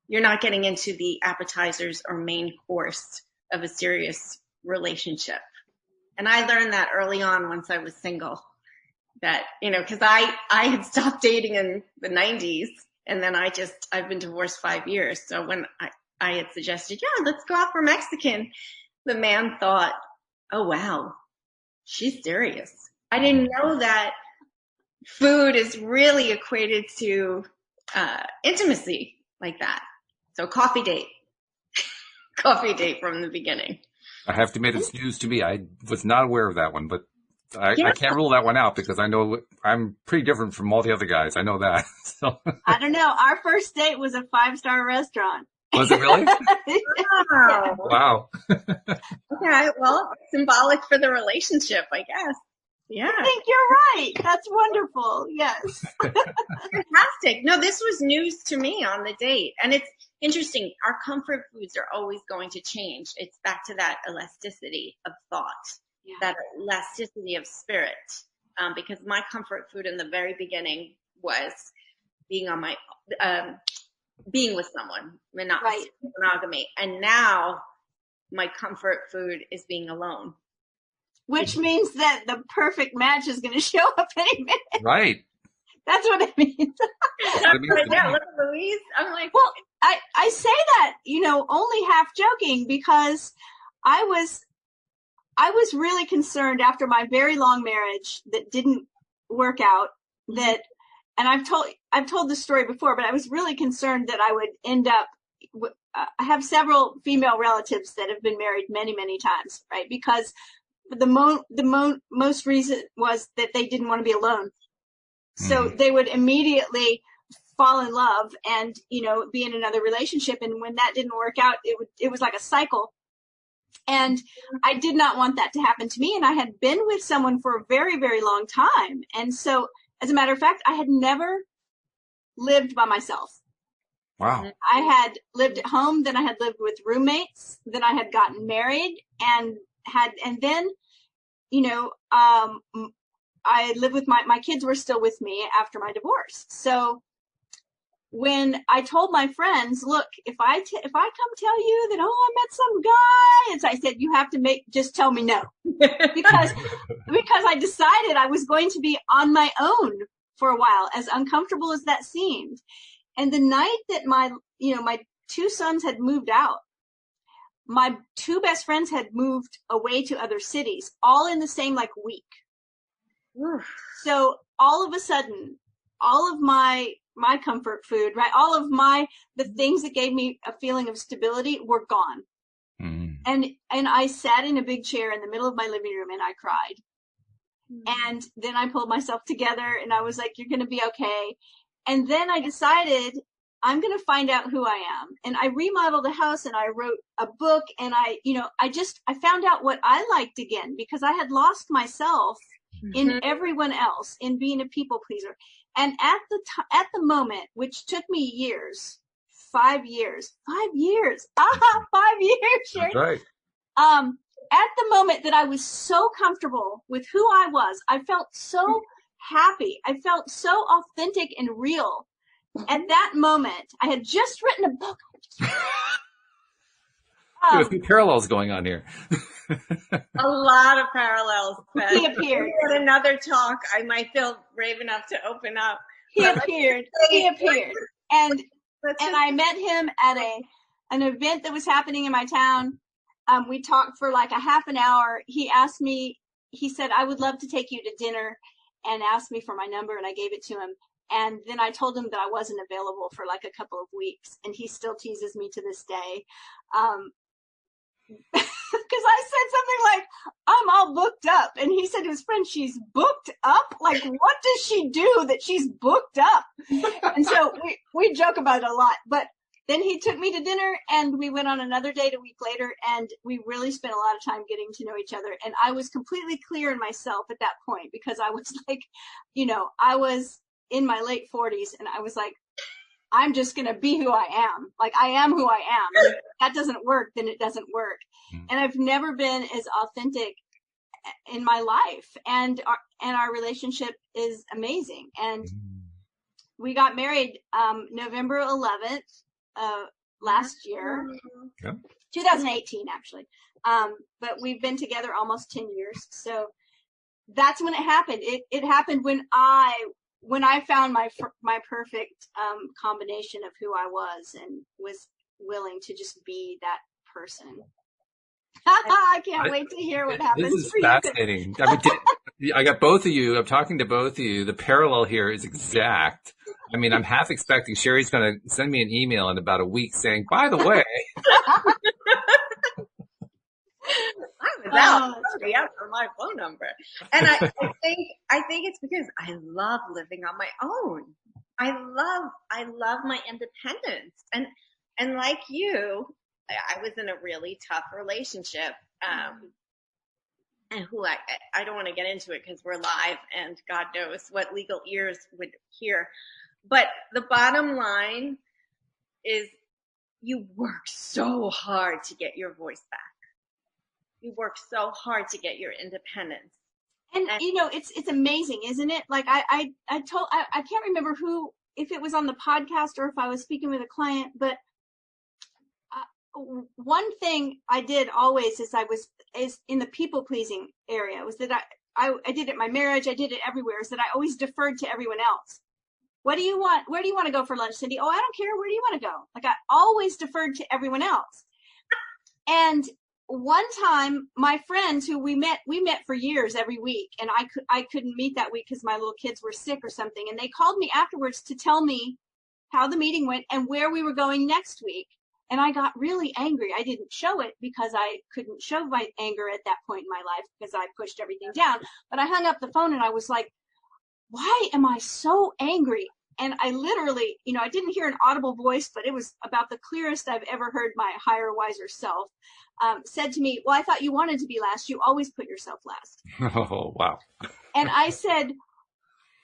you're not getting into the appetizers or main course of a serious relationship. And I learned that early on once I was single, that, you know, because I had stopped dating in the 90s, and then I've been divorced 5 years. So when I had suggested, yeah, let's go out for Mexican, the man thought, oh, wow, she's serious. I didn't know that food is really equated to intimacy like that. So coffee date from the beginning. I have to admit, it's news to me. I was not aware of that one, but I can't rule that one out because I know I'm pretty different from all the other guys. I know that. So. I don't know. Our first date was a 5-star restaurant. Was it really? Wow. Wow. Okay, well, symbolic for the relationship, I guess. Yeah. I think you're right. That's wonderful. Yes. Fantastic. No, this was news to me on the date. And it's interesting. Our comfort foods are always going to change. It's back to that elasticity of thought, that elasticity of spirit. Because my comfort food in the very beginning was being on my, being with someone, monogamy. And now my comfort food is being alone. Which means that the perfect match is going to show up any minute. Right. That's what it means. Yeah, look at Louise. I'm like, well, I say that, you know, only half joking, because I was really concerned after my very long marriage that didn't work out, that, and I've told this story before, but I was really concerned that I would end up, I have several female relatives that have been married many, many times, right? Because the most reason was that they didn't want to be alone. So they would immediately fall in love and, you know, be in another relationship. And when that didn't work out, it was like a cycle. And I did not want that to happen to me. And I had been with someone for a very, very long time. And so, as a matter of fact, I had never lived by myself. Wow. I had lived at home, then I had lived with roommates, then I had gotten married and then, you know, I lived with my kids were still with me after my divorce. So when I told my friends, look, if I come tell you that, oh, I met some guy, and so I said, you have to just tell me no, because I decided I was going to be on my own for a while, as uncomfortable as that seemed. And the night that my 2 sons had moved out, my 2 best friends had moved away to other cities, all in the same week. So all of a sudden, all of my comfort food, right? All of the things that gave me a feeling of stability were gone. And I sat in a big chair in the middle of my living room and I cried. And then I pulled myself together and I was like, you're going to be okay. And then I decided I'm going to find out who I am. And I remodeled a house and I wrote a book and I found out what I liked again because I had lost myself in everyone else, in being a people pleaser. And at the moment, which took me years, 5 years, 5 years, 5 years, Sheri. That's right. At the moment that I was so comfortable with who I was, I felt so happy. I felt so authentic and real. At that moment, I had just written a book. There's some parallels going on here. A lot of parallels. He appeared. At another talk, I might feel brave enough to open up. He appeared. And I met him at an event that was happening in my town. We talked for like a half an hour. He asked me, he said, I would love to take you to dinner, and asked me for my number, and I gave it to him. And then I told him that I wasn't available for like a couple of weeks, and he still teases me to this day. Because I said something like, I'm all booked up. And he said to his friend, she's booked up? Like, what does she do that she's booked up? And so we joke about it a lot. But then he took me to dinner, and we went on another date a week later, and we really spent a lot of time getting to know each other. And I was completely clear in myself at that point, because I was like, I was in my late 40s, and I was like, I'm just going to be who I am. Like, I am who I am. If that doesn't work, then it doesn't work. And I've never been as authentic in my life. And our relationship is amazing. And we got married November 11th last year, 2018 actually. But we've been together almost 10 years. So that's when it happened. It happened when I found my perfect combination of who I was and was willing to just be that person. I can't wait to hear what happens. This is fascinating. I got both of you. I'm talking to both of you. The parallel here is exact. I mean, I'm half expecting Sheri's going to send me an email in about a week saying, by the way. I was out for my phone number. And I think it's because I love living on my own. I love my independence. And like you, I was in a really tough relationship. And who I don't want to get into it because we're live and God knows what legal ears would hear. But the bottom line is you work so hard to get your voice back. You work so hard to get your independence. And it's amazing, isn't it? Like I can't remember if it was on the podcast or if I was speaking with a client, but one thing I did always is in the people pleasing area was that I did it in my marriage. I did it everywhere, is that I always deferred to everyone else. What do you want? Where do you want to go for lunch, Cindy? Oh, I don't care. Where do you want to go? Like, I always deferred to everyone else. And one time, my friends who we met for years every week, and I couldn't meet that week because my little kids were sick or something. And they called me afterwards to tell me how the meeting went and where we were going next week. And I got really angry. I didn't show it because I couldn't show my anger at that point in my life because I pushed everything down. But I hung up the phone and I was like, why am I so angry? And I literally, I didn't hear an audible voice, but it was about the clearest I've ever heard my higher, wiser self, said to me, well, I thought you wanted to be last. You always put yourself last. Oh, wow. And I said,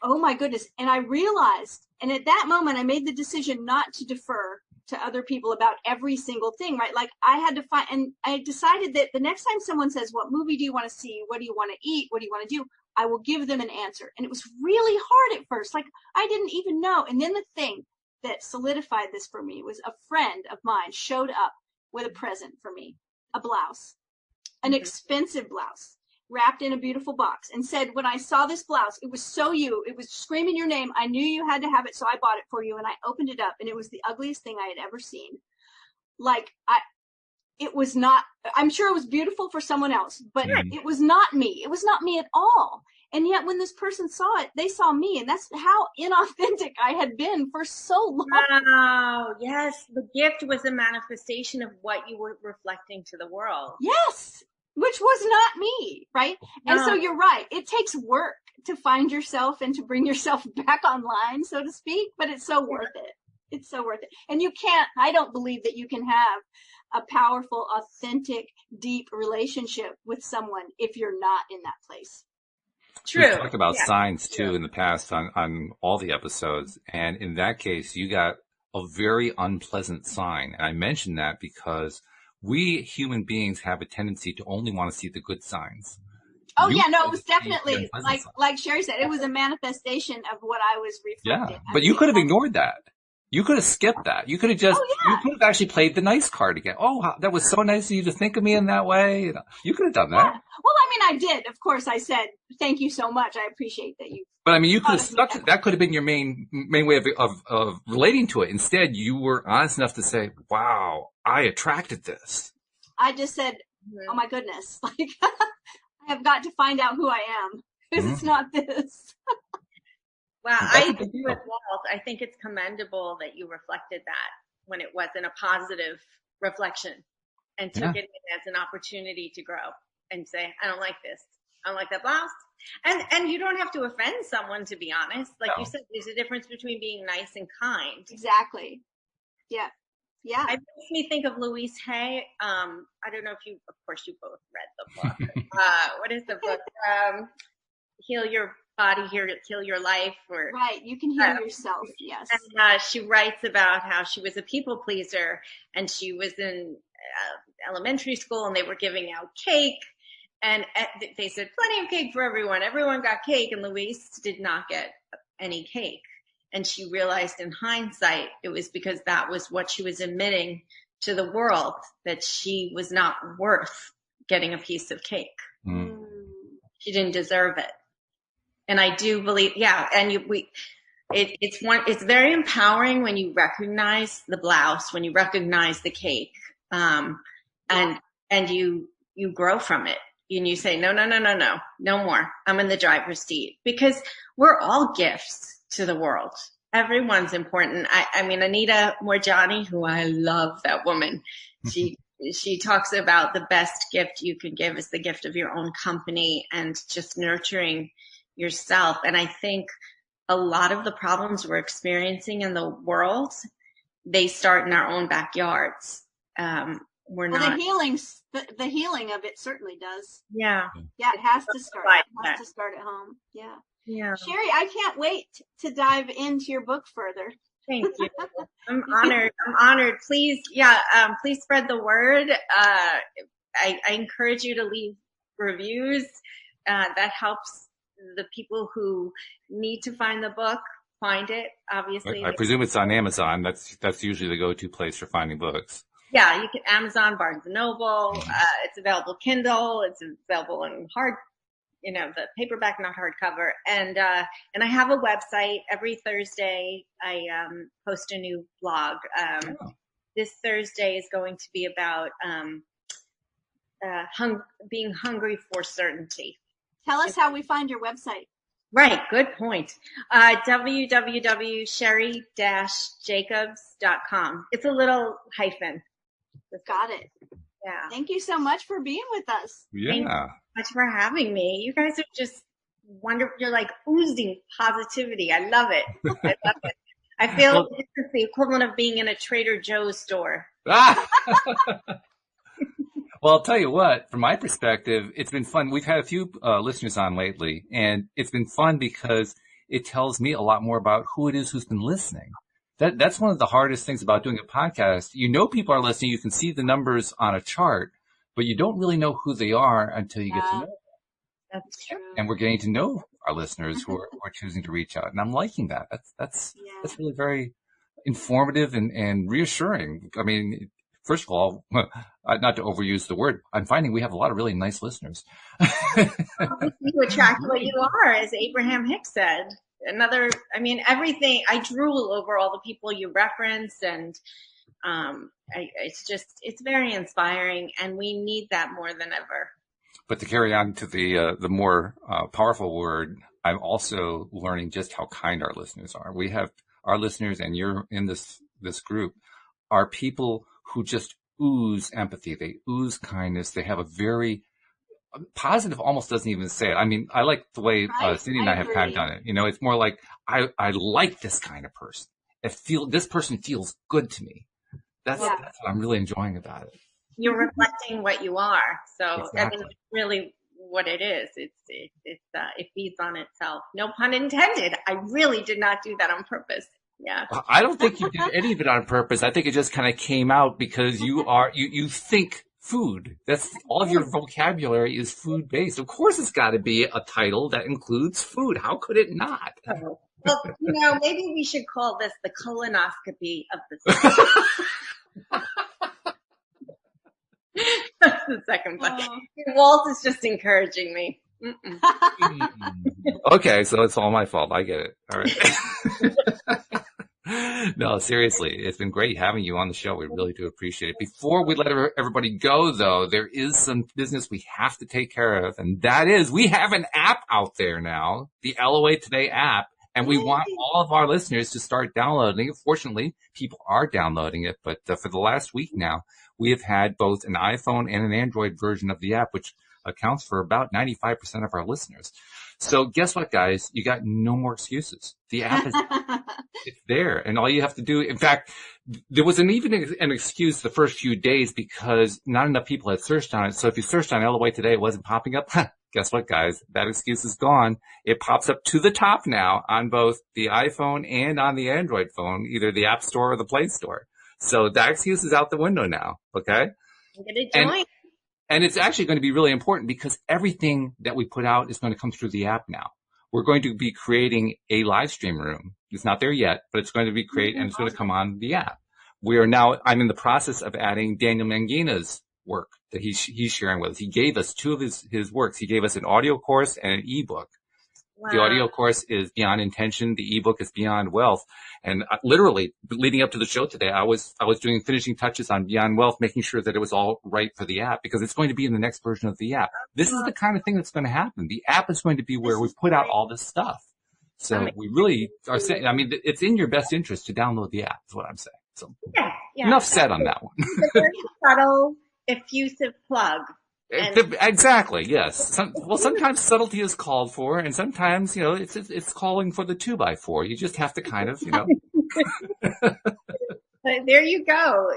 oh my goodness. And I realized, and at that moment, I made the decision not to defer to other people about every single thing, right? Like I had to find, and I decided that the next time someone says, what movie do you want to see? What do you want to eat? What do you want to do? I will give them an answer. And it was really hard at first. Like I didn't even know. And then the thing that solidified this for me was a friend of mine showed up with a present for me, a blouse, an expensive blouse wrapped in a beautiful box, and said, when I saw this blouse, it was so you, it was screaming your name. I knew you had to have it. So I bought it for you. And I opened it up and it was the ugliest thing I had ever seen. Like it was not, I'm sure it was beautiful for someone else, but it was not me. It was not me at all. And yet when this person saw it, they saw me. And that's how inauthentic I had been for so long. Wow. Yes. The gift was a manifestation of what you were reflecting to the world. Yes. Which was not me. Right. No. And so you're right. It takes work to find yourself and to bring yourself back online, so to speak, but it's so worth it. It's so worth it. And I don't believe that you can have a powerful, authentic, deep relationship with someone if you're not in that place. True. We've talked about signs too in the past on all the episodes. And in that case, you got a very unpleasant sign. And I mentioned that because we human beings have a tendency to only want to see the good signs. Oh, yeah, no, it was definitely, like Sheri said, it was a manifestation of what I was reflecting. Yeah, but you could have ignored that. You could have skipped that. You could have just, you could have actually played the nice card again. Oh, that was so nice of you to think of me in that way. You could have done that. Yeah. Well, I mean, I did. Of course, I said, thank you so much. I appreciate that you. But I mean, you could have stuck to that. Could have been your main way of relating to it. Instead, you were honest enough to say, wow, I attracted this. I just said, oh my goodness, like, I have got to find out who I am because it's not this. Well, I agree with Walt. I think it's commendable that you reflected that when it wasn't a positive reflection and took it as an opportunity to grow and say, I don't like this. I don't like that blouse. And you don't have to offend someone, to be honest. Like you said, there's a difference between being nice and kind. Exactly. Yeah. Yeah. It makes me think of Louise Hay. I don't know if you, of course, you both read the book. What is the book? Heal Your Body, Heal Your Life. Or, right. You can heal yourself. Yes. And she writes about how she was a people pleaser and she was in elementary school and they were giving out cake. And they said, plenty of cake for everyone. Everyone got cake and Louise did not get any cake. And she realized in hindsight, it was because that was what she was admitting to the world, that she was not worth getting a piece of cake. Mm. She didn't deserve it. And I do believe, it's very empowering when you recognize the blouse, when you recognize the cake, and you grow from it. And you say, no more. I'm in the driver's seat, because we're all gifts to the world. Everyone's important. I mean, Anita Morjani, who I love, that woman, she talks about the best gift you can give is the gift of your own company and just nurturing yourself. And I think a lot of the problems we're experiencing in the world, they start in our own backyards. The healing of it certainly does. Yeah. Yeah, it has to start. It has to start at home. Yeah. Yeah. Sheri, I can't wait to dive into your book further. Thank you. I'm honored. Please, please spread the word. I encourage you to leave reviews. That helps the people who need to find the book find it. Obviously, I presume it's on Amazon. That's usually the go-to place for finding books. Yeah, you can Amazon, Barnes and Noble. It's available Kindle. It's available in hard, the paperback, not hardcover. And I have a website. Every Thursday, I post a new blog. This Thursday is going to be about being hungry for certainty. Tell us how we find your website. Right. Good point. www.sheri-jacobs.com. It's a little hyphen. Got it. Yeah. Thank you so much for being with us. Yeah. Thank you so much for having me. You guys are just wonderful. You're like oozing positivity. I love it. I feel this is the equivalent of being in a Trader Joe's store. Well, I'll tell you what, from my perspective, it's been fun. We've had a few listeners on lately, and it's been fun because it tells me a lot more about who it is who's been listening. That's one of the hardest things about doing a podcast. People are listening. You can see the numbers on a chart, but you don't really know who they are until you get to know them. That's true. And we're getting to know our listeners who are choosing to reach out. And I'm liking that. That's really very informative and reassuring. I mean, first of all, not to overuse the word, I'm finding we have a lot of really nice listeners. You attract what you are, as Abraham Hicks said. Everything, I drool over all the people you reference, and it's very inspiring, and we need that more than ever. But to carry on to the more powerful word, I'm also learning just how kind our listeners are. We have our listeners, and you're in this group, are people who just ooze empathy. They ooze kindness. They have a very positive, almost doesn't even say it. I mean, I like the way Cindy and I have kind of done it. It's more like, I like this kind of person. this person feels good to me. That's what I'm really enjoying about it. You're reflecting what you are. So Exactly. I mean, it's really what it is. It feeds on itself. No pun intended. I really did not do that on purpose. Yeah. I don't think you did any of it on purpose. I think it just kind of came out because you think food. That's all of your vocabulary is food based. Of course, it's got to be a title that includes food. How could it not? Well, maybe we should call this the colonoscopy of the soul. That's the second one. Walt is just encouraging me. Okay, so it's all my fault. I get it. All right. No, seriously, it's been great having you on the show. We really do appreciate it. Before we let everybody go, though, there is some business we have to take care of, and that is we have an app out there now, the LOA Today app, and we want all of our listeners to start downloading it. Fortunately, people are downloading it, but for the last week now, we have had both an iPhone and an Android version of the app, which accounts for about 95% of our listeners. So guess what, guys? You got no more excuses. The app is it's there, and all you have to do. In fact, there was even an excuse the first few days because not enough people had searched on it. So if you searched on LOA Today, it wasn't popping up. Guess what, guys? That excuse is gone. It pops up to the top now on both the iPhone and on the Android phone, either the App Store or the Play Store. So that excuse is out the window now. Okay. I'm gonna join. And it's actually going to be really important because everything that we put out is going to come through the app now. We're going to be creating a live stream room. It's not there yet, but it's going to be created and it's going to come on the app. I'm in the process of adding Daniel Mangina's work that he's sharing with us. He gave us two of his works. He gave us an audio course and an ebook. Wow. The audio course is Beyond Intention. The ebook is Beyond Wealth. And literally leading up to the show today, I was doing finishing touches on Beyond Wealth, making sure that it was all right for the app because it's going to be in the next version of the app. This is the kind of thing that's going to happen. The app is going to be where we put out all this stuff. So we really are saying, it's in your best interest to download the app is what I'm saying. So enough said on that one. It's a very subtle, effusive plug. Exactly. Yes. Sometimes subtlety is called for, and sometimes it's calling for the 2x4. You just have to kind of There you go.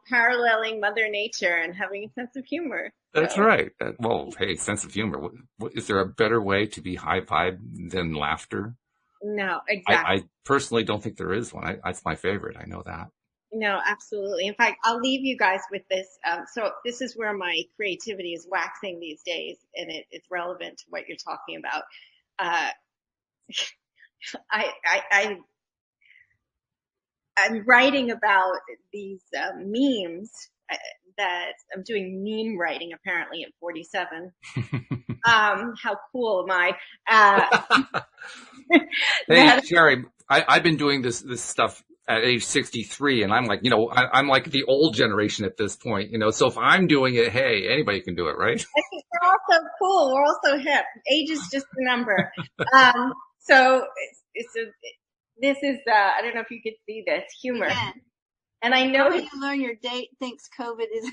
Paralleling Mother Nature and having a sense of humor. That's right. Well, hey, sense of humor. Is there a better way to be high vibe than laughter? No, exactly. I personally don't think there is one. It's my favorite. I know that. No, absolutely. In fact, I'll leave you guys with this. So this is where my creativity is waxing these days, and it's relevant to what you're talking about. I'm writing about these memes that I'm doing meme writing apparently at 47. How cool am I? Hey, Sheri, I've been doing this stuff at age 63, and I'm like, I'm like the old generation at this point, so if I'm doing it, hey, anybody can do it, right? We're all so cool. We're all so hip. Age is just a number. So this is, I don't know if you could see this, humor. Yeah. And I know you learn your date thinks COVID is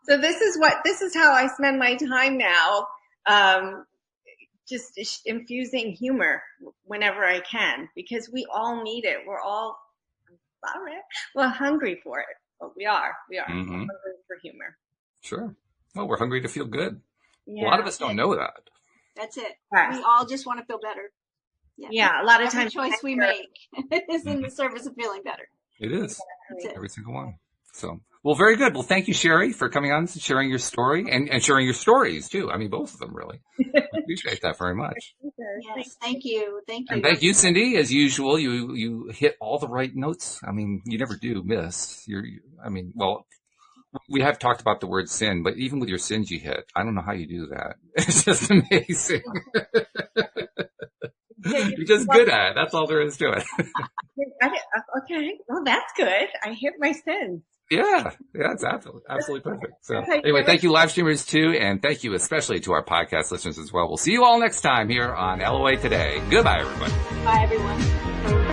So this is how I spend my time now. Just infusing humor whenever I can, because we all need it. We're all hungry for it. Well, we are Mm-hmm. We're hungry for humor. Sure. Well, we're hungry to feel good. Yeah. A lot of us don't know that. That's it. Right. We all just want to feel better. Yeah, a lot of times choice we make is in the service of feeling better. It is. That's it. Every single one. So, well, very good. Well, thank you, Sheri, for coming on and sharing your story and sharing your stories too. I mean, both of them really. I appreciate that very much. Yes, thank you. Thank you. And thank you, Cindy. As usual, you hit all the right notes. I mean, you never do miss. We have talked about the word sin, but even with your sins you hit, I don't know how you do that. It's just amazing. You're just good at it. That's all there is to it. Okay, well, that's good. I hit my sins. Yeah, it's absolutely perfect. So anyway, thank you live streamers too, and thank you especially to our podcast listeners as well. We'll see you all next time here on LOA Today. Goodbye, everybody. Bye, everyone.